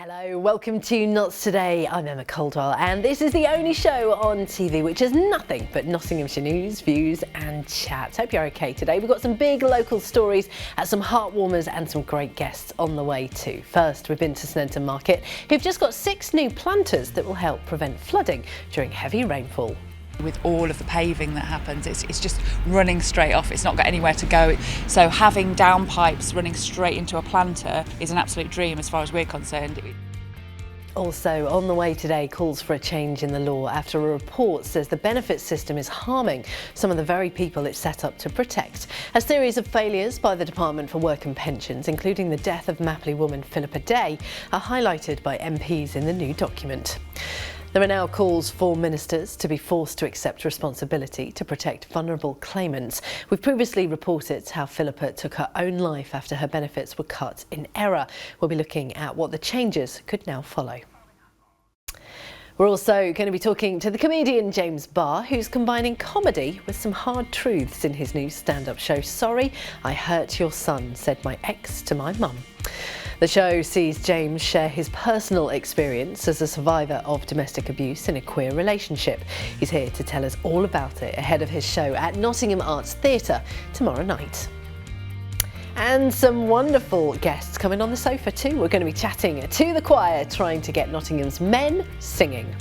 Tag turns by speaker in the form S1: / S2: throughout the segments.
S1: Hello, welcome to Notts Today. I'm Emma Caldwell and this is the only show on TV which is nothing but Nottinghamshire news, views and chat. Hope you're okay today. We've got some big local stories, some heartwarmers and some great guests on the way too. First, we've been to Sneinton Market, who've just got 6 new planters that will help prevent flooding during heavy rainfall.
S2: With all of the paving that happens, it's just running straight off. It's not got anywhere to go. So having downpipes running straight into a planter is an absolute dream as far as we're concerned.
S1: Also on the way today, calls for a change in the law after a report says the benefits system is harming some of the very people it's set up to protect. A series of failures by the Department for Work and Pensions, including the death of Mapley woman Philippa Day, are highlighted by MPs in the new document. There are now calls for ministers to be forced to accept responsibility to protect vulnerable claimants. We've previously reported how Philippa took her own life after her benefits were cut in error. We'll be looking at what the changes could now follow. We're also going to be talking to the comedian James Barr, who's combining comedy with some hard truths in his new stand-up show. Sorry, I hurt your son, said my ex to my mum. The show sees James share his personal experience as a survivor of domestic abuse in a queer relationship. He's here to tell us all about it ahead of his show at Nottingham Arts Theatre tomorrow night. And some wonderful guests coming on the sofa too. We're going to be chatting to the choir, trying to get Nottingham's men singing.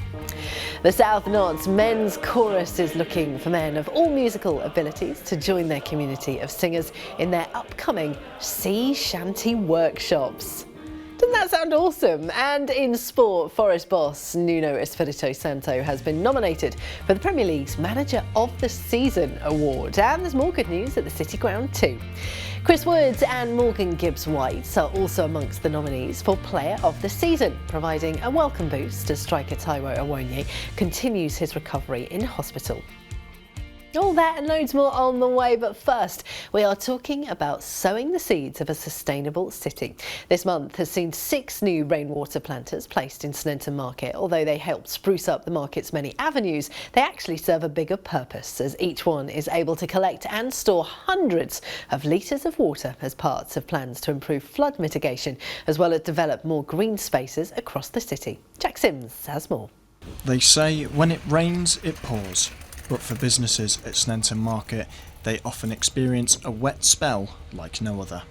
S1: The South Notts Men's Chorus is looking for men of all musical abilities to join their community of singers in their upcoming sea shanty workshops. Doesn't that sound awesome? And in sport, Forest boss Nuno Espirito Santo has been nominated for the Premier League's Manager of the Season award. And there's more good news at the City Ground too. Chris Woods and Morgan Gibbs-White are also amongst the nominees for Player of the Season, providing a welcome boost as striker Taiwo Awoniyi continues his recovery in hospital. All that and loads more on the way, but first we are talking about sowing the seeds of a sustainable city. This month has seen 6 new rainwater planters placed in Sneinton Market. Although they help spruce up the market's many avenues, they actually serve a bigger purpose, as each one is able to collect and store hundreds of litres of water as parts of plans to improve flood mitigation, as well as develop more green spaces across the city. Jack Sims has more.
S3: They say when it rains, it pours. But for businesses at Sneinton Market, they often experience a wet spell like no other.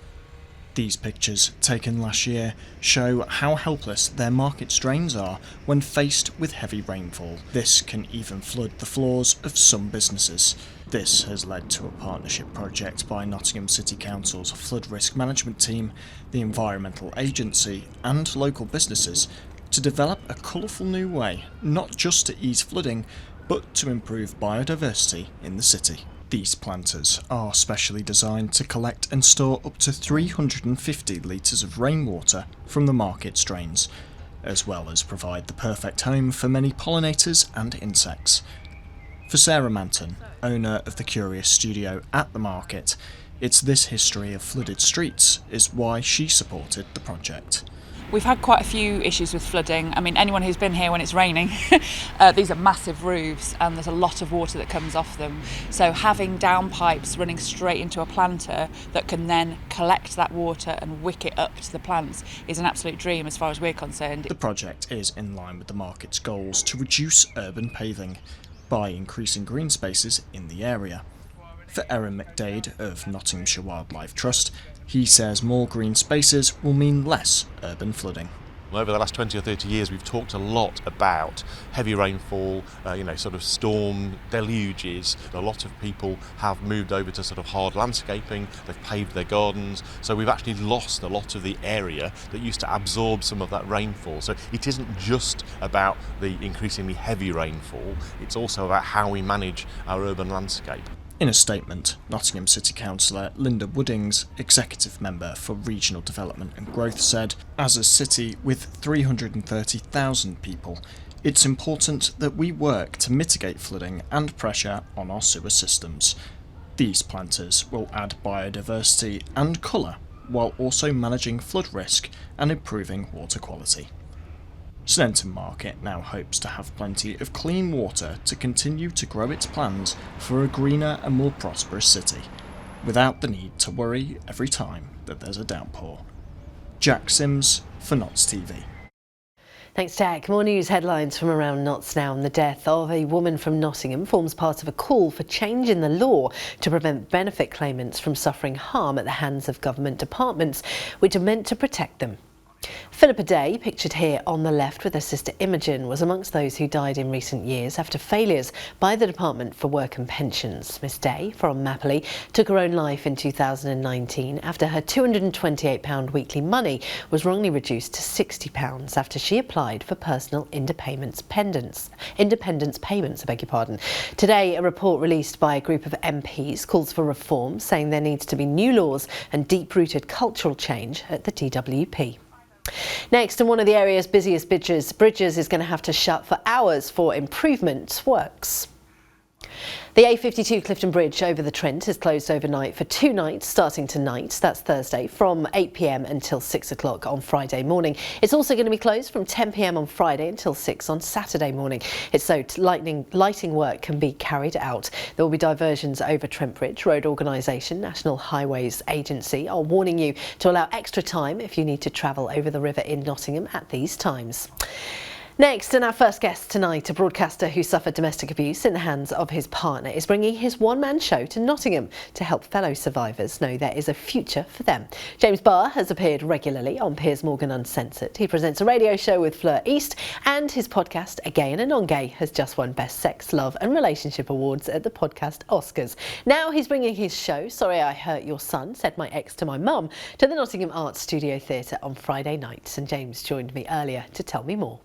S3: These pictures, taken last year, show how helpless their market's drains are when faced with heavy rainfall. This can even flood the floors of some businesses. This has led to a partnership project by Nottingham City Council's Flood Risk Management Team, the Environmental Agency and local businesses to develop a colourful new way, not just to ease flooding, but to improve biodiversity in the city. These planters are specially designed to collect and store up to 350 litres of rainwater from the market's drains, as well as provide the perfect home for many pollinators and insects. For Sarah Manton, owner of the Curious Studio at the market, it's this history of flooded streets is why she supported the project.
S2: We've had quite a few issues with flooding. I mean, anyone who's been here when it's raining, these are massive roofs and there's a lot of water that comes off them. So having downpipes running straight into a planter that can then collect that water and wick it up to the plants is an absolute dream as far as we're concerned.
S3: The project is in line with the market's goals to reduce urban paving by increasing green spaces in the area. For Erin McDade of Nottinghamshire Wildlife Trust, he says more green spaces will mean less urban flooding.
S4: Over the last 20 or 30 years, we've talked a lot about heavy rainfall, sort of storm deluges. A lot of people have moved over to sort of hard landscaping, they've paved their gardens, so we've actually lost a lot of the area that used to absorb some of that rainfall. So it isn't just about the increasingly heavy rainfall, it's also about how we manage our urban landscape.
S3: In a statement, Nottingham City Councillor Linda Woodings, Executive Member for Regional Development and Growth, said, "As a city with 330,000 people, it's important that we work to mitigate flooding and pressure on our sewer systems. These planters will add biodiversity and colour while also managing flood risk and improving water quality." Sneinton Market now hopes to have plenty of clean water to continue to grow its plans for a greener and more prosperous city, without the need to worry every time that there's a downpour. Jack Sims for Notts TV.
S1: Thanks, Jack. More news headlines from around Notts now. The death of a woman from Nottingham forms part of a call for change in the law to prevent benefit claimants from suffering harm at the hands of government departments, which are meant to protect them. Philippa Day, pictured here on the left with her sister Imogen, was amongst those who died in recent years after failures by the Department for Work and Pensions. Miss Day, from Mapley, took her own life in 2019 after her £228 weekly money was wrongly reduced to £60 after she applied for personal independence payments. Today, a report released by a group of MPs calls for reform, saying there needs to be new laws and deep-rooted cultural change at the DWP. Next, and one of the area's busiest bridges is going to have to shut for hours for improvement works. The A52 Clifton Bridge over the Trent is closed overnight for 2 nights, starting tonight, that's Thursday, from 8 p.m. until 6 o'clock on Friday morning. It's also going to be closed from 10 p.m. on Friday until 6 on Saturday morning. It's so lighting work can be carried out. There will be diversions over Trent Bridge. Road Organisation, National Highways Agency are warning you to allow extra time if you need to travel over the river in Nottingham at these times. Next, and our first guest tonight, a broadcaster who suffered domestic abuse in the hands of his partner, is bringing his one-man show to Nottingham to help fellow survivors know there is a future for them. James Barr has appeared regularly on Piers Morgan Uncensored. He presents a radio show with Fleur East, and his podcast, A Gay and a Non-Gay, has just won Best Sex, Love and Relationship Awards at the Podcast Oscars. Now he's bringing his show, Sorry I Hurt Your Son, Said My Ex to My Mum, to the Nottingham Arts Studio Theatre on Friday nights. And James joined me earlier to tell me more.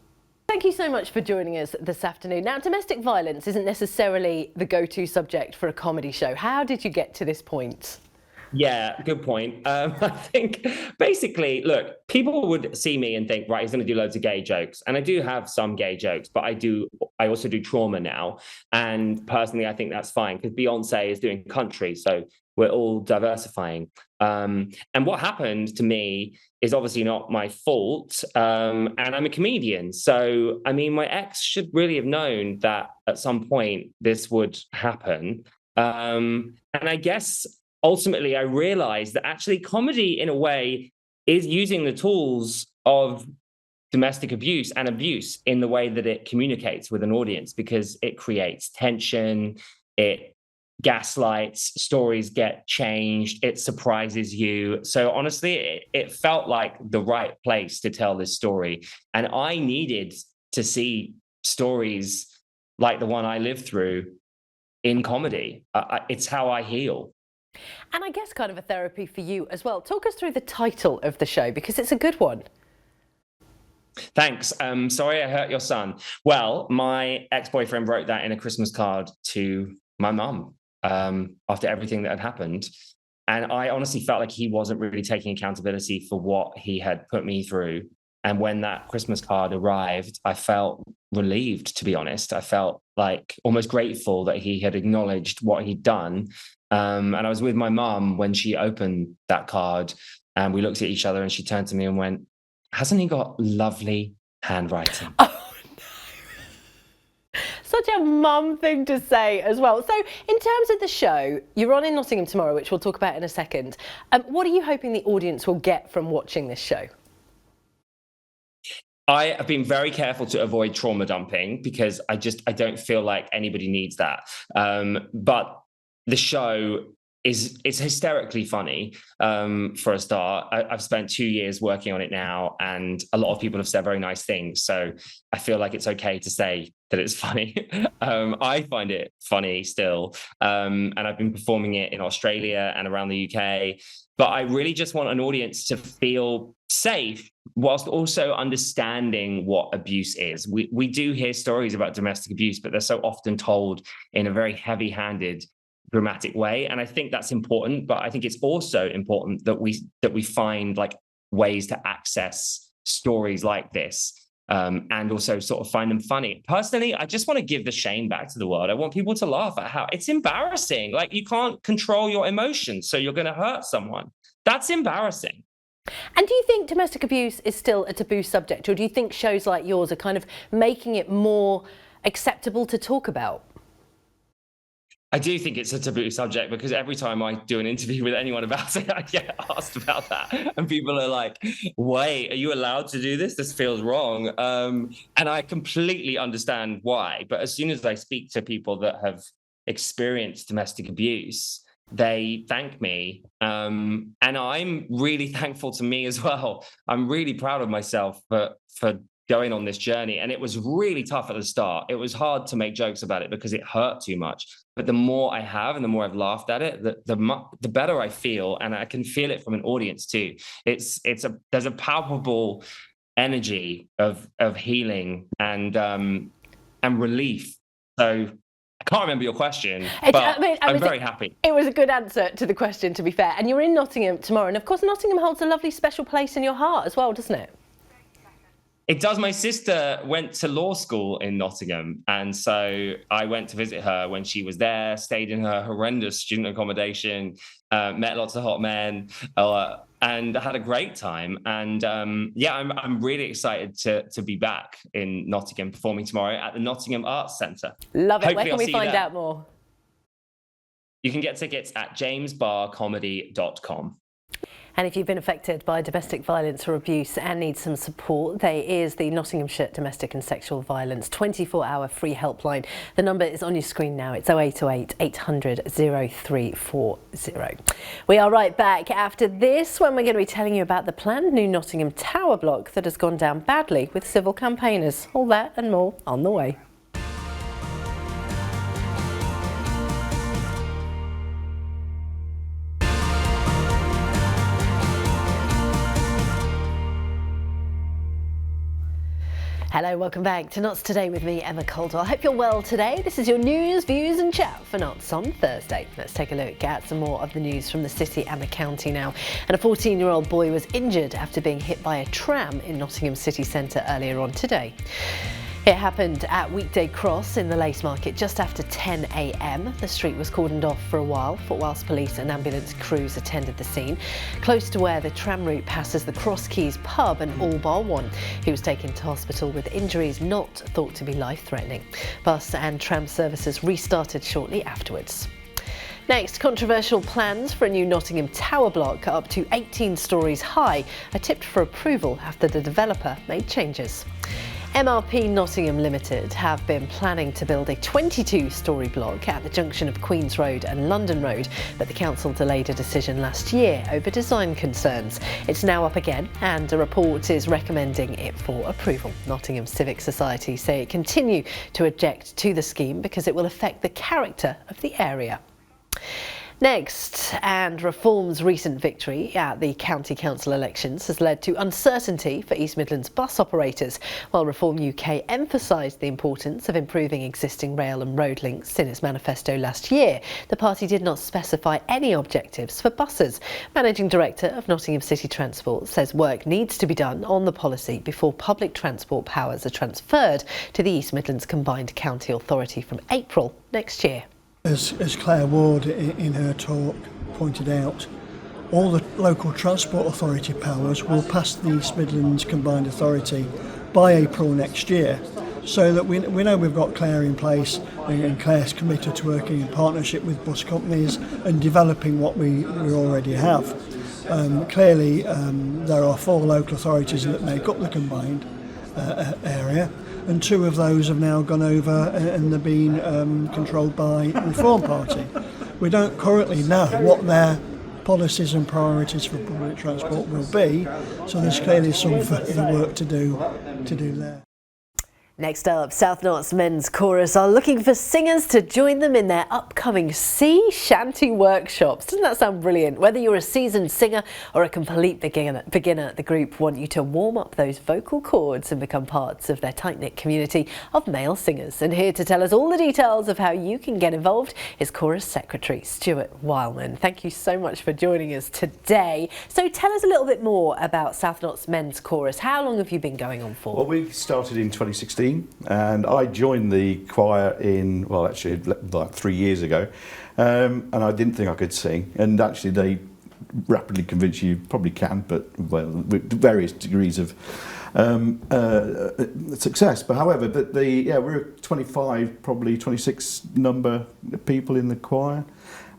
S1: Thank you so much for joining us this afternoon. Now, domestic violence isn't necessarily the go-to subject for a comedy show. How did you get to this point?
S5: Yeah, good point. I think basically, look, people would see me and think, right, he's going to do loads of gay jokes. And I do have some gay jokes, but I also do trauma now. And personally, I think that's fine because Beyonce is doing country. So we're all diversifying. And what happened to me is obviously not my fault. And I'm a comedian. So, I mean, my ex should really have known that at some point this would happen. And I guess ultimately I realized that actually comedy in a way is using the tools of domestic abuse and abuse in the way that it communicates with an audience, because it creates tension, it gaslights, stories get changed, it surprises you. So honestly, it felt like the right place to tell this story. And I needed to see stories like the one I lived through in comedy. It's how I heal.
S1: And I guess kind of a therapy for you as well. Talk us through the title of the show, because it's a good one.
S5: Thanks. Sorry I Hurt Your Son. Well, my ex-boyfriend wrote that in a Christmas card to my mum after everything that had happened. And I honestly felt like he wasn't really taking accountability for what he had put me through. And when that Christmas card arrived, I felt relieved, to be honest. I felt like almost grateful that he had acknowledged what he'd done. And I was with my mum when she opened that card, and we looked at each other and she turned to me and went, "Hasn't he got lovely handwriting?"
S1: Oh, no. Such a mum thing to say as well. So in terms of the show, you're on in Nottingham tomorrow, which we'll talk about in a second. What are you hoping the audience will get from watching this show?
S5: I have been very careful to avoid trauma dumping because I don't feel like anybody needs that. But the show is hysterically funny for a start. I've spent 2 years working on it now, and a lot of people have said very nice things. So I feel like it's okay to say that it's funny. I find it funny still. And I've been performing it in Australia and around the UK. But I really just want an audience to feel safe whilst also understanding what abuse is. We do hear stories about domestic abuse, but they're so often told in a very heavy-handed, dramatic way. And I think that's important, but I think it's also important that we find like ways to access stories like this, and also sort of find them funny. Personally, I just want to give the shame back to the world. I want people to laugh at how it's embarrassing. Like, you can't control your emotions, so you're going to hurt someone. That's embarrassing.
S1: And do you think domestic abuse is still a taboo subject, or do you think shows like yours are kind of making it more acceptable to talk about?
S5: I do think it's a taboo subject because every time I do an interview with anyone about it, I get asked about that. And people are like, wait, are you allowed to do this? This feels wrong. And I completely understand why. But as soon as I speak to people that have experienced domestic abuse, they thank me. And I'm really thankful to me as well. I'm really proud of myself for going on this journey. And it was really tough at the start. It was hard to make jokes about it because it hurt too much. But the more I have and the more I've laughed at it, the better I feel. And I can feel it from an audience too. There's a palpable energy of healing and relief. So I can't remember your question, but I'm very happy.
S1: It was a good answer to the question, to be fair. And you're in Nottingham tomorrow. And of course, Nottingham holds a lovely special place in your heart as well, doesn't it?
S5: It does. My sister went to law school in Nottingham, and so I went to visit her when she was there, stayed in her horrendous student accommodation, met lots of hot men, and had a great time. And I'm really excited to be back in Nottingham performing tomorrow at the Nottingham Arts Centre.
S1: Love it. Where can we find out more?
S5: You can get tickets at jamesbarrcomedy.com.
S1: And if you've been affected by domestic violence or abuse and need some support, there is the Nottinghamshire Domestic and Sexual Violence 24-hour free helpline. The number is on your screen now. It's 0808 800 0340. We are right back after this when we're going to be telling you about the planned new Nottingham Tower block that has gone down badly with civil campaigners. All that and more on the way. Hello, welcome back to Knots Today with me, Emma Caldwell. I hope you're well today. This is your news, views and chat for Knots on Thursday. Let's take a look at some more of the news from the city and the county now. And a 14-year-old boy was injured after being hit by a tram in Nottingham city centre earlier on today. It happened at Weekday Cross in the Lace Market just after 10 a.m. The street was cordoned off for a while, whilst police and ambulance crews attended the scene. Close to where the tram route passes the Cross Keys pub and all bar one. He was taken to hospital with injuries not thought to be life-threatening. Bus and tram services restarted shortly afterwards. Next, controversial plans for a new Nottingham Tower block up to 18 stories high are tipped for approval after the developer made changes. MRP Nottingham Limited have been planning to build a 22-storey block at the junction of Queen's Road and London Road, but the council delayed a decision last year over design concerns. It's now up again and a report is recommending it for approval. Nottingham Civic Society say it continue to object to the scheme because it will affect the character of the area. Next, and Reform's recent victory at the county council elections has led to uncertainty for East Midlands bus operators, while Reform UK emphasised the importance of improving existing rail and road links in its manifesto last year. The party did not specify any objectives for buses. Managing Director of Nottingham City Transport says work needs to be done on the policy before public transport powers are transferred to the East Midlands Combined County Authority from April next year.
S6: As Claire Ward in her talk pointed out, all the local transport authority powers will pass the East Midlands Combined Authority by April next year, so that we know we've got Claire in place and Claire's committed to working in partnership with bus companies and developing what we already have. Clearly there are 4 local authorities that make up the combined area, and 2 of those have now gone over and they're being controlled by the Reform Party. We don't currently know what their policies and priorities for public transport will be, so there's clearly some further work to do there.
S1: Next up, South Knots Men's Chorus are looking for singers to join them in their upcoming sea shanty workshops. Doesn't that sound brilliant? Whether you're a seasoned singer or a complete beginner, the group want you to warm up those vocal cords and become parts of their tight-knit community of male singers. And here to tell us all the details of how you can get involved is Chorus Secretary Stuart Wildman. Thank you so much for joining us today. So tell us a little bit more about South Knots Men's Chorus. How long have you been going on for?
S7: Well, we started in 2016. And I joined the choir like 3 years ago, and I didn't think I could sing. And actually, they rapidly convince you probably can, but well, with various degrees of success. But however, we're 25, probably 26 number of people in the choir.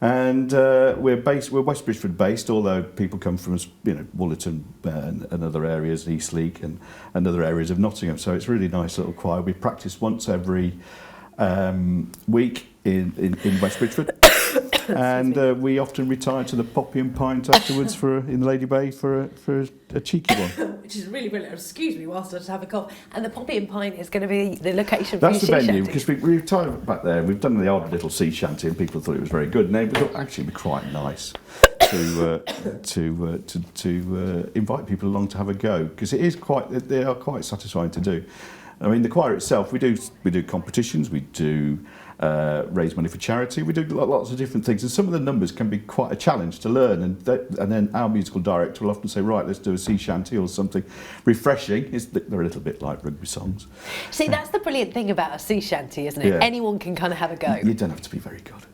S7: And we're West Bridgford based, although people come from, Woollerton and other areas, Eastleigh and other areas of Nottingham. So it's a really nice little choir. We practice once every week in West Bridgford. And we often retire to the Poppy and Pint afterwards in the Lady Bay for a cheeky one.
S1: Which is really brilliant. Excuse me whilst I just have a cough. And the Poppy and Pint is going to be the location for
S7: That's the
S1: your sea
S7: venue,
S1: shanty.
S7: because we retired back there. We've done the odd little sea shanty, and people thought it was very good. And it would actually be quite nice to invite people along to have a go, because they are quite satisfying to do. I mean, the choir itself, we do competitions, we do raise money for charity, we do lots of different things, and some of the numbers can be quite a challenge to learn, and then our musical director will often say, right, let's do a sea shanty or something refreshing. They're a little bit like rugby songs.
S1: See, that's the brilliant thing about a sea shanty, isn't it?
S7: Yeah.
S1: Anyone can kind of have a go.
S7: You don't have to be very good.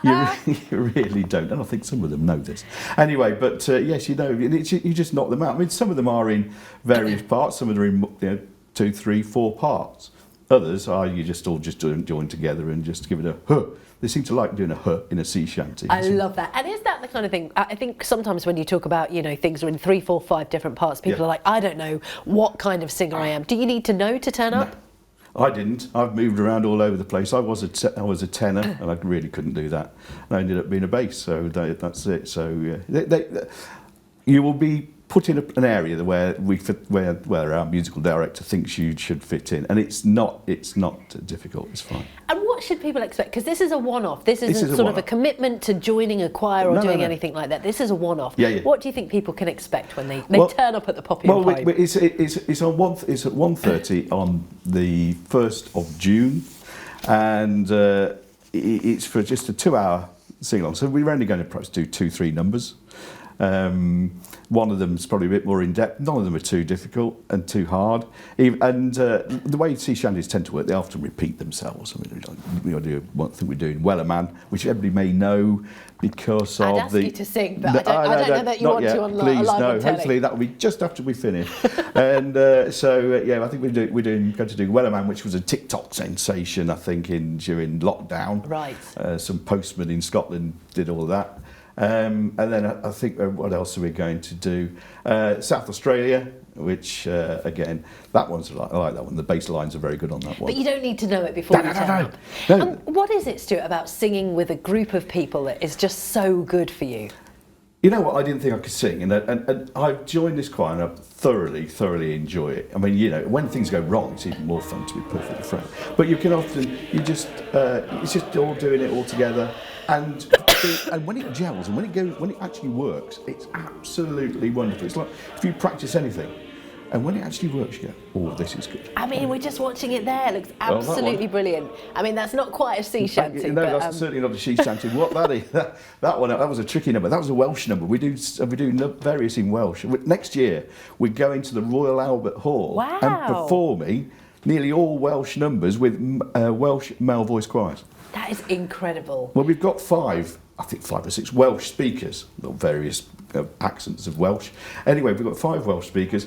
S7: You really don't, and I think some of them know this. Anyway, but yes, you just knock them out. I mean, some of them are in various parts, some of them are in 2, 3, 4 parts. Others are you just all join together and just give it a huh. They seem to like doing a huh in a sea shanty.
S1: I love that. And is that the kind of thing, I think sometimes when you talk about, things are in 3, 4, 5 different parts, people are like, I don't know what kind of singer I am. Do you need to know to turn up?
S7: I didn't. I've moved around all over the place. I was a tenor, and I really couldn't do that. And I ended up being a bass, so that's it. So you will be put in an area where where our musical director thinks you should fit in, and it's not difficult. It's fine.
S1: And what should people expect? Because this is a one-off. This isn't sort of a commitment to joining a choir or doing anything like that. This is a one-off.
S7: Yeah.
S1: What do you think people can expect when they turn up at the Poppy and Pint?
S7: It's at 1:30 on the 1st of June, and it's for just a 2-hour sing-along. So we're only going to perhaps do 2-3 numbers. One of them is probably a bit more in-depth. None of them are too difficult and too hard. And the way sea shanties tend to work, they often repeat themselves. I mean, we do one thing we're doing, Well a Man, which everybody may know because
S1: I'd
S7: of
S1: ask you to sing, but I don't know that you want
S7: yet.
S1: to on
S7: Please,
S1: live
S7: no.
S1: on telly.
S7: Hopefully that will be just after we finish. And I think we're going to do Well a Man, which was a TikTok sensation, I think, during lockdown.
S1: Right.
S7: Some postmen in Scotland did all of that. And then I think what else are we going to do? South Australia, which again, that one's I like that one. The bass lines are very good on that one.
S1: But you don't need to know it before you turn up.
S7: No.
S1: What is it, Stuart, about singing with a group of people that is just so good for you?
S7: You know what? I didn't think I could sing, and I've joined this choir and I thoroughly enjoy it. I mean, when things go wrong, it's even more fun, to be perfectly frank. But you can often, it's just all doing it all together, and when it gels and when it actually works, it's absolutely wonderful. It's like if you practice anything, and when it actually works, you go, oh, this is good.
S1: I mean, we're just watching it there. It looks absolutely brilliant. I mean, that's not quite a sea shanty.
S7: No, that's certainly not a sea shanty. What that is, that was a tricky number. That was a Welsh number. We do various in Welsh. Next year, we're going to the Royal Albert Hall and performing nearly all Welsh numbers with Welsh male voice choirs.
S1: That is incredible.
S7: Well, we've got 5 or 6 Welsh speakers, various accents of Welsh. Anyway, we've got 5 Welsh speakers.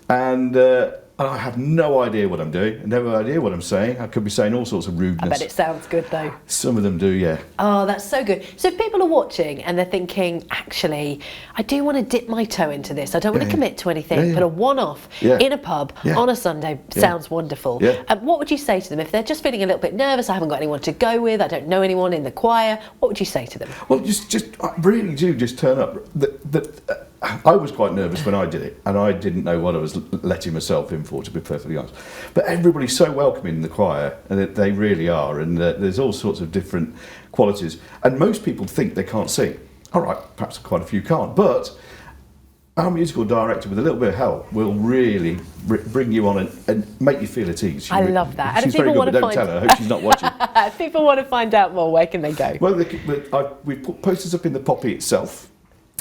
S7: And I have no idea what I'm doing, no idea what I'm saying. I could be saying all sorts of rudeness.
S1: I bet it sounds good though.
S7: Some of them do, yeah.
S1: Oh, that's so good. So if people are watching and they're thinking, actually, I do want to dip my toe into this. I don't want to commit to anything, but a one-off in a pub on a Sunday sounds wonderful.
S7: Yeah.
S1: What would you say to them if they're just feeling a little bit nervous? I haven't got anyone to go with. I don't know anyone in the choir. What would you say to them?
S7: Well, I really do just turn up. I was quite nervous when I did it, and I didn't know what I was letting myself in for, to be perfectly honest. But everybody's so welcoming in the choir, and they really are, and there's all sorts of different qualities. And most people think they can't sing. All right, perhaps quite a few can't, but our musical director, with a little bit of help, will really bring you on and make you feel at ease.
S1: I love that.
S7: She's very good, but don't tell her. I hope she's not watching.
S1: If people want to find out more, where can they go?
S7: Well, we put posters up in the Poppy itself.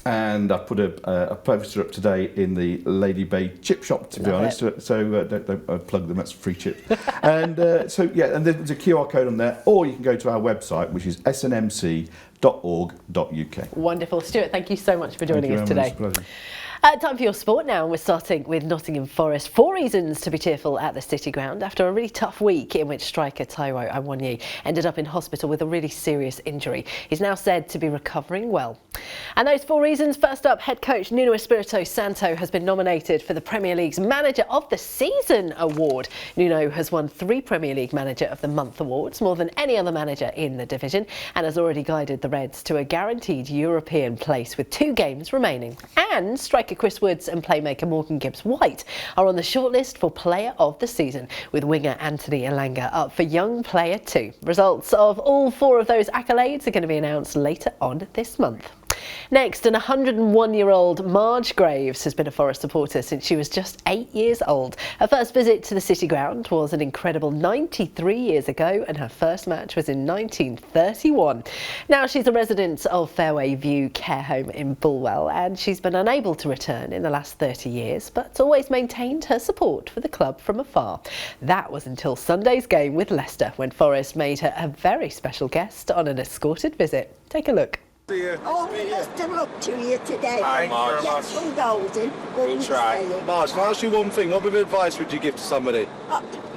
S7: And I put a poster up today in the Lady Bay chip shop, to be honest. So don't plug them, that's free chip. And and there's a QR code on there, or you can go to our website, which is snmc.org.uk. www.nottinghamforest.org.uk.
S1: Wonderful. Stuart, thank you so much for joining us
S7: Thank you
S1: today.
S7: very much. Pleasure.
S1: Time for your sport now, and we're starting with Nottingham Forest. 4 reasons to be cheerful at the City Ground after a really tough week in which striker Taiwo Awoniyi ended up in hospital with a really serious injury. He's now said to be recovering well. And those 4 reasons, first up, head coach Nuno Espirito Santo has been nominated for the Premier League's Manager of the Season award. Nuno has won 3 Premier League Manager of the Month awards, more than any other manager in the division, and has already guided the Reds to a guaranteed European place with 2 games remaining. And striker Chris Woods and playmaker Morgan Gibbs-White are on the shortlist for Player of the Season, with winger Anthony Elanga up for Young Player 2. Results of all 4 of those accolades are going to be announced later on this month. Next, an 101-year-old Marge Graves has been a Forest supporter since she was just 8 years old. Her first visit to the City Ground was an incredible 93 years ago, and her first match was in 1931. Now she's a resident of Fairway View Care Home in Bulwell, and she's been unable to return in the last 30 years, but always maintained her support for the club from afar. That was until Sunday's game with Leicester, when Forest made her a very special guest on an escorted visit. Take a look.
S8: Oh, best of luck to you today.
S9: Thank you very
S8: Get
S9: much.
S8: some golden.
S9: We'll try. Marge, can I ask you one thing? What bit of advice would you give to somebody?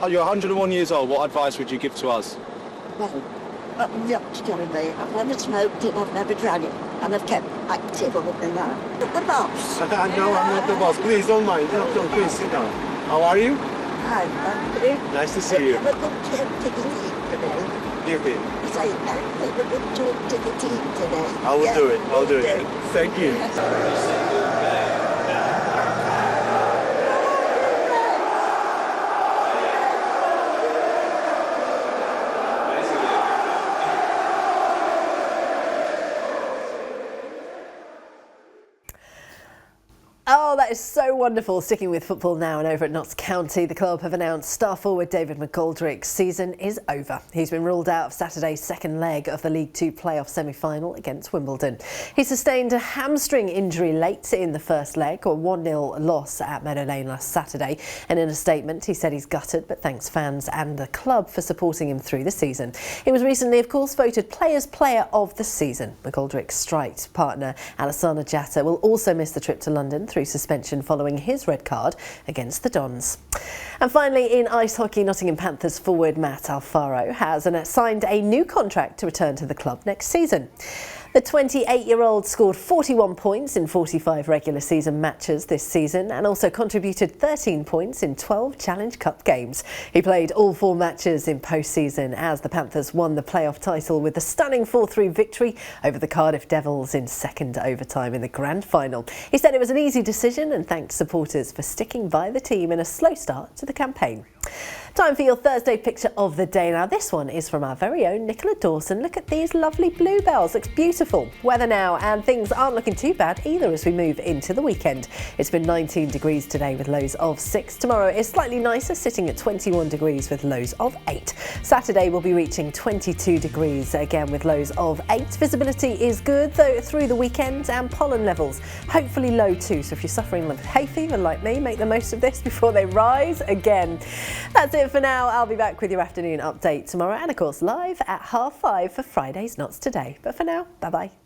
S9: You're 101 years old. What advice would you give to us?
S8: Well, I'm not telling me. I've never smoked it, I've never drank it, and I've kept active other than that. But the boss.
S9: No, I'm not the boss. Please don't mind. No, please sit down. How are you?
S8: Hi, Anthony.
S9: Nice to see you.
S8: Have a good trip to the league today.
S9: Give it.
S8: Say, have a good trip to the team today.
S9: I will do it. I'll do it. Thank you.
S1: Oh, that is so wonderful. Sticking with football now, and over at Notts County, the club have announced star forward David McGoldrick's season is over. He's been ruled out of Saturday's second leg of the League Two playoff semi-final against Wimbledon. He sustained a hamstring injury late in the first leg, or 1-0 loss at Meadow Lane last Saturday. And in a statement, he said he's gutted, but thanks fans and the club for supporting him through the season. He was recently, of course, voted Players' Player of the Season. McGoldrick's strike partner, Alassana Jatta, will also miss the trip to London through suspension following his red card against the Dons. And finally, in ice hockey, Nottingham Panthers forward Matt Alfaro has signed a new contract to return to the club next season. The 28-year-old scored 41 points in 45 regular season matches this season and also contributed 13 points in 12 Challenge Cup games. He played all 4 matches in post-season as the Panthers won the playoff title with a stunning 4-3 victory over the Cardiff Devils in second overtime in the grand final. He said it was an easy decision and thanked supporters for sticking by the team in a slow start to the campaign. Time for your Thursday picture of the day. Now this one is from our very own Nicola Dawson. Look at these lovely bluebells, looks beautiful. Weather now, and things aren't looking too bad either as we move into the weekend. It's been 19 degrees today with lows of 6. Tomorrow is slightly nicer, sitting at 21 degrees with lows of 8. Saturday will be reaching 22 degrees again with lows of 8. Visibility is good though through the weekend, and pollen levels hopefully low too. So if you're suffering with hay fever like me, make the most of this before they rise again. That's it for now. I'll be back with your afternoon update tomorrow and of course live at 5:30 for Friday's Nots Today. But for now, bye bye.